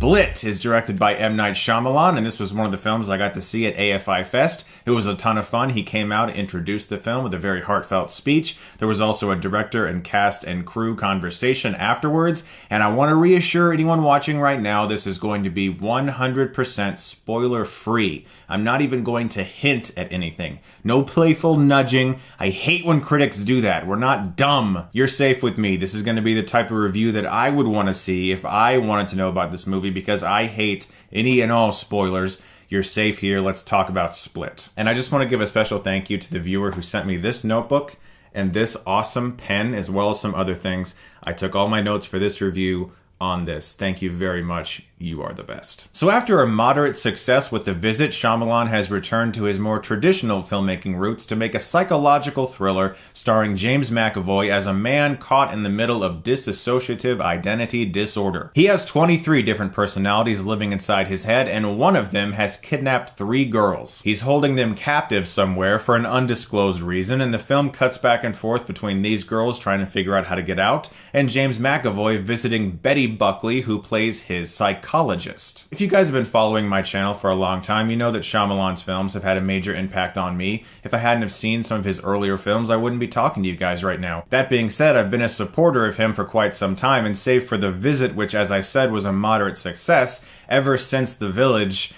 Split is directed by M. Night Shyamalan, and this was one of the films I got to see at AFI Fest. It was a ton of fun. He came out and introduced the film with a very heartfelt speech. There was also a director and cast and crew conversation afterwards, and I want to reassure anyone watching right now, this is going to be 100% spoiler-free. I'm not even going to hint at anything. No playful nudging. I hate when critics do that. We're not dumb. You're safe with me. This is going to be the type of review that I would want to see if I wanted to know about this movie, because I hate any and all spoilers. You're safe here. Let's talk about Split. And I just want to give a special thank you to the viewer who sent me this notebook and this awesome pen, as well as some other things. I took all my notes for this review on this. Thank you very much. You are the best. So after a moderate success with The Visit, Shyamalan has returned to his more traditional filmmaking roots to make a psychological thriller starring James McAvoy as a man caught in the middle of dissociative identity disorder. He has 23 different personalities living inside his head, and one of them has kidnapped 3 girls. He's holding them captive somewhere for an undisclosed reason, and the film cuts back and forth between these girls trying to figure out how to get out, and James McAvoy visiting Betty Buckley, who plays his psychologist. If you guys have been following my channel for a long time, you know that Shyamalan's films have had a major impact on me. If I hadn't have seen some of his earlier films, I wouldn't be talking to you guys right now. That being said, I've been a supporter of him for quite some time, and save for The Visit, which as I said was a moderate success, ever since The Village,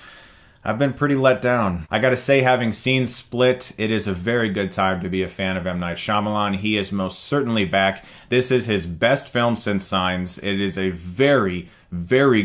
I've been pretty let down. I gotta say, having seen Split, it is a very good time to be a fan of M. Night Shyamalan. He is most certainly back. This is his best film since Signs. It is a very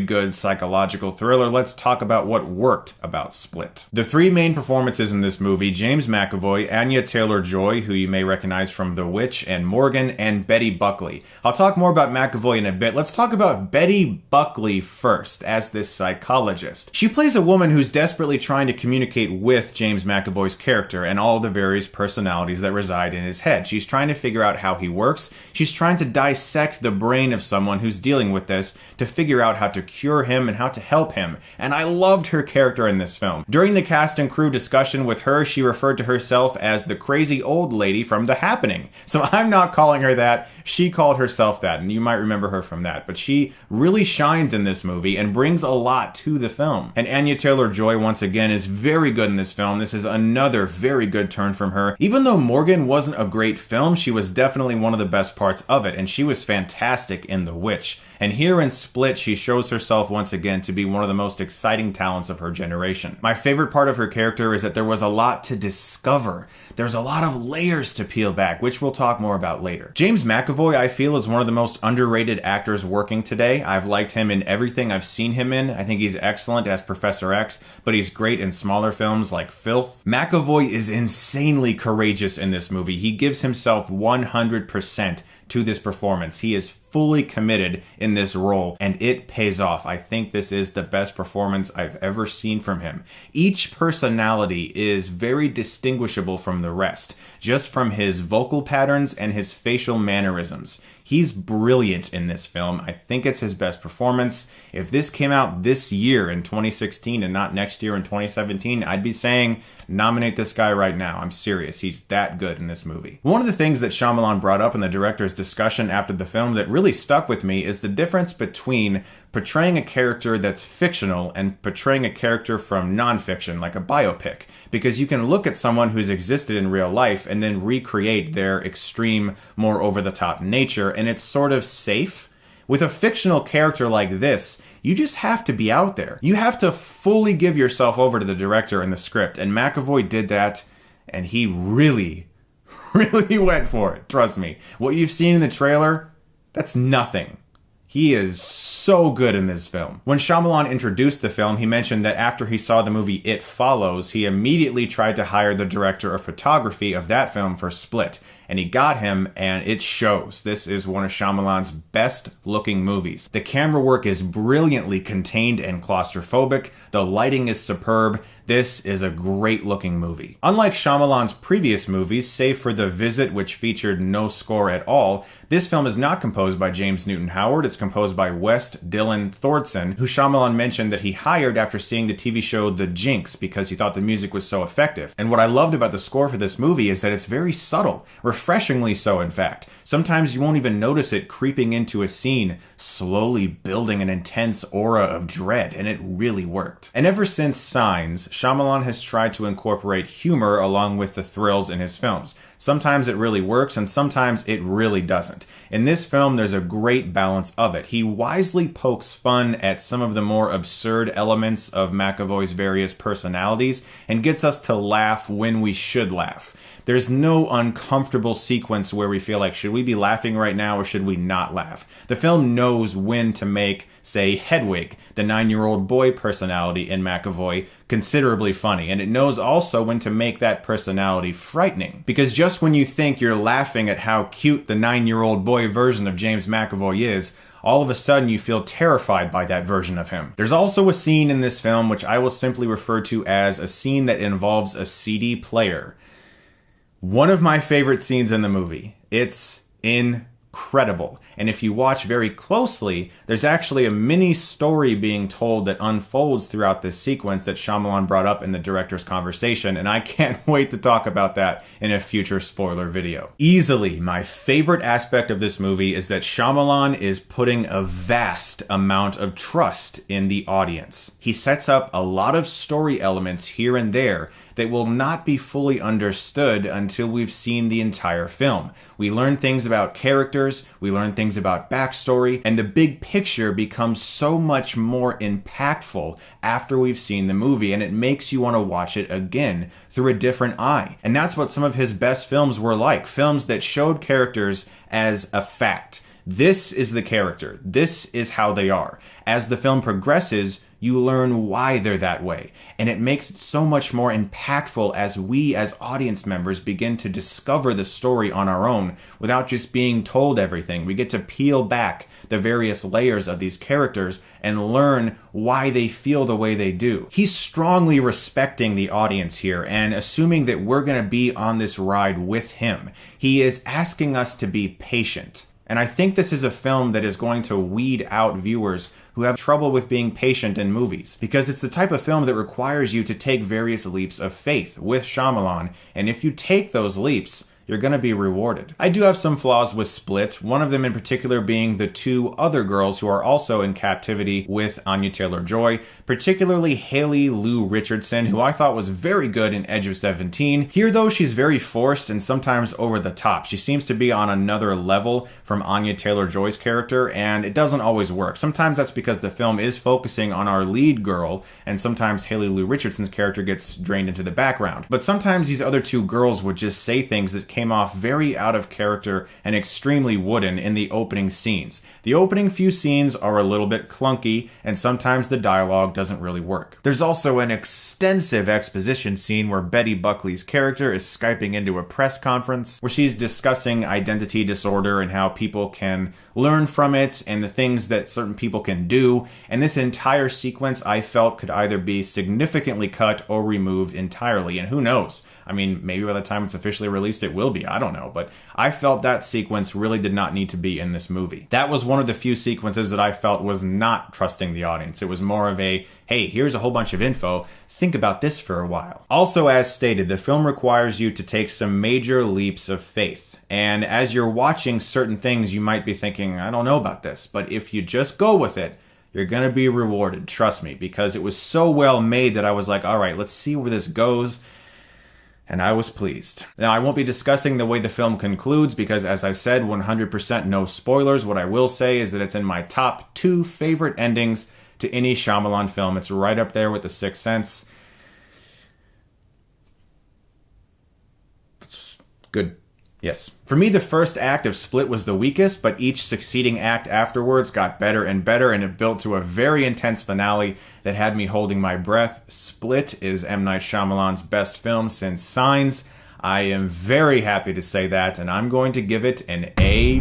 good psychological thriller. Let's talk about what worked about Split. The 3 main performances in this movie, James McAvoy, Anya Taylor-Joy, who you may recognize from The Witch and Morgan, and Betty Buckley. I'll talk more about McAvoy in a bit. Let's talk about Betty Buckley first as this psychologist. She plays a woman who's desperately trying to communicate with James McAvoy's character and all the various personalities that reside in his head. She's trying to figure out how he works. She's trying to dissect the brain of someone who's dealing with this to figure out how to cure him and how to help him. And I loved her character in this film. During the cast and crew discussion with her, she referred to herself as the crazy old lady from The Happening. So I'm not calling her that. She called herself that, and you might remember her from that. But she really shines in this movie and brings a lot to the film. And Anya Taylor-Joy, once again, is very good in this film. This is another very good turn from her. Even though Morgan wasn't a great film, she was definitely one of the best parts of it, and she was fantastic in The Witch. And here in Split, she shows herself once again to be one of the most exciting talents of her generation. My favorite part of her character is that there was a lot to discover. There's a lot of layers to peel back, which we'll talk more about later. James McAvoy, I feel, is one of the most underrated actors working today. I've liked him in everything I've seen him in. I think he's excellent as Professor X, but he's great in smaller films like Filth. McAvoy is insanely courageous in this movie. He gives himself 100% to this performance. He is fully committed in this role, and it pays off. I think this is the best performance I've ever seen from him. Each personality is very distinguishable from the rest, just from his vocal patterns and his facial mannerisms. He's brilliant in this film. I think it's his best performance. If this came out this year in 2016 and not next year in 2017, I'd be saying nominate this guy right now. I'm serious. He's that good in this movie. One of the things that Shyamalan brought up in the director's discussion after the film that really stuck with me is the difference between portraying a character that's fictional and portraying a character from nonfiction, like a biopic. Because you can look at someone who's existed in real life and then recreate their extreme, more over-the-top nature, and it's sort of safe. With a fictional character like this, you just have to be out there. You have to fully give yourself over to the director and the script, and McAvoy did that, and he really went for it. Trust me. What you've seen in the trailer, that's nothing. He is so good in this film. When Shyamalan introduced the film, he mentioned that after he saw the movie It Follows, he immediately tried to hire the director of photography of that film for Split. And he got him, and it shows. This is one of Shyamalan's best looking movies. The camera work is brilliantly contained and claustrophobic. The lighting is superb. This is a great looking movie. Unlike Shyamalan's previous movies, save for The Visit, which featured no score at all, this film is not composed by James Newton Howard. It's composed by West Dylan Thordson, who Shyamalan mentioned that he hired after seeing the TV show The Jinx because he thought the music was so effective. And what I loved about the score for this movie is that it's very subtle, refreshingly so, in fact. Sometimes you won't even notice it creeping into a scene, slowly building an intense aura of dread, and it really worked. And ever since Signs, Shyamalan has tried to incorporate humor along with the thrills in his films. Sometimes it really works, and sometimes it really doesn't. In this film, there's a great balance of it. He wisely pokes fun at some of the more absurd elements of McAvoy's various personalities and gets us to laugh when we should laugh. There's no uncomfortable sequence where we feel like, should we be laughing right now or should we not laugh? The film knows when to make, say, Hedwig, the 9-year-old boy personality in McAvoy, considerably funny, and it knows also when to make that personality frightening. Because just when you think you're laughing at how cute the 9-year-old boy version of James McAvoy is, all of a sudden you feel terrified by that version of him. There's also a scene in this film which I will simply refer to as a scene that involves a CD player. One of my favorite scenes in the movie. It's incredible. And if you watch very closely, there's actually a mini story being told that unfolds throughout this sequence that Shyamalan brought up in the director's conversation, and I can't wait to talk about that in a future spoiler video. Easily, my favorite aspect of this movie is that Shyamalan is putting a vast amount of trust in the audience. He sets up a lot of story elements here and there that will not be fully understood until we've seen the entire film. We learn things about characters, we learn things about backstory, and the big picture becomes so much more impactful after we've seen the movie, and it makes you want to watch it again through a different eye. And that's what some of his best films were like, films that showed characters as a fact. This is the character. This is how they are. As the film progresses, you learn why they're that way. And it makes it so much more impactful as we, as audience members, begin to discover the story on our own without just being told everything. We get to peel back the various layers of these characters and learn why they feel the way they do. He's strongly respecting the audience here and assuming that we're going to be on this ride with him. He is asking us to be patient. And I think this is a film that is going to weed out viewers who have trouble with being patient in movies, because it's the type of film that requires you to take various leaps of faith with Shyamalan, and if you take those leaps, you're going to be rewarded. I do have some flaws with Split, one of them in particular being the two other girls who are also in captivity with Anya Taylor-Joy, particularly Haley Lou Richardson, who I thought was very good in Edge of 17. Here though, she's very forced and sometimes over the top. She seems to be on another level from Anya Taylor-Joy's character, and it doesn't always work. Sometimes that's because the film is focusing on our lead girl, and sometimes Haley Lou Richardson's character gets drained into the background. But sometimes these other two girls would just say things that came off very out of character and extremely wooden in the opening scenes. The opening few scenes are a little bit clunky, and sometimes the dialogue doesn't really work. There's also an extensive exposition scene where Betty Buckley's character is Skyping into a press conference, where she's discussing identity disorder and how people can learn from it and the things that certain people can do, and this entire sequence I felt could either be significantly cut or removed entirely, and who knows? I mean, maybe by the time it's officially released it will be, I don't know, but I felt that sequence really did not need to be in this movie. That was one of the few sequences that I felt was not trusting the audience. It was more of a, hey, here's a whole bunch of info, think about this for a while. Also, as stated, the film requires you to take some major leaps of faith. And as you're watching certain things, you might be thinking, I don't know about this, but if you just go with it, you're going to be rewarded, trust me, because it was so well made that I was like, all right, let's see where this goes. And I was pleased. Now, I won't be discussing the way the film concludes because, as I said, 100% no spoilers. What I will say is that it's in my top 2 favorite endings to any Shyamalan film. It's right up there with The Sixth Sense. It's good. Yes. For me, the first act of Split was the weakest, but each succeeding act afterwards got better and better, and it built to a very intense finale that had me holding my breath. Split is M. Night Shyamalan's best film since Signs. I am very happy to say that, and I'm going to give it an A-.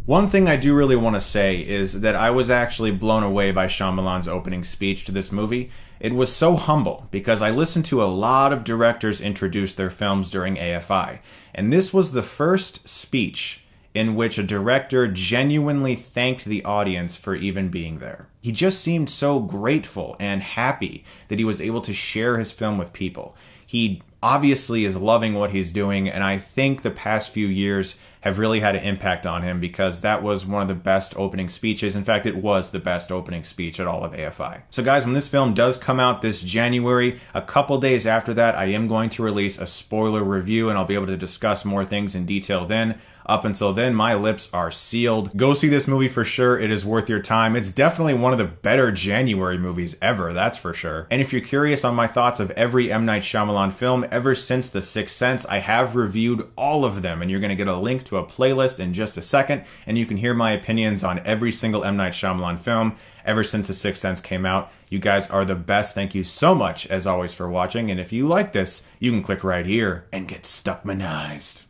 One thing I do really want to say is that I was actually blown away by Shyamalan's opening speech to this movie. It was so humble because I listened to a lot of directors introduce their films during AFI, and this was the first speech in which a director genuinely thanked the audience for even being there. He just seemed so grateful and happy that he was able to share his film with people. He obviously is loving what he's doing, and I think the past few years have really had an impact on him because that was one of the best opening speeches. In fact, it was the best opening speech at all of AFI. So guys, when this film does come out this January, a couple days after that, I am going to release a spoiler review, and I'll be able to discuss more things in detail then. Up until then, my lips are sealed. Go see this movie for sure. It is worth your time. It's definitely one of the better January movies ever, that's for sure. And if you're curious on my thoughts of every M. Night Shyamalan film ever since The Sixth Sense, I have reviewed all of them, and you're going to get a link to a playlist in just a second, and you can hear my opinions on every single M. Night Shyamalan film ever since The Sixth Sense came out. You guys are the best. Thank you so much, as always, for watching, and if you like this, you can click right here and get Stuckmanized.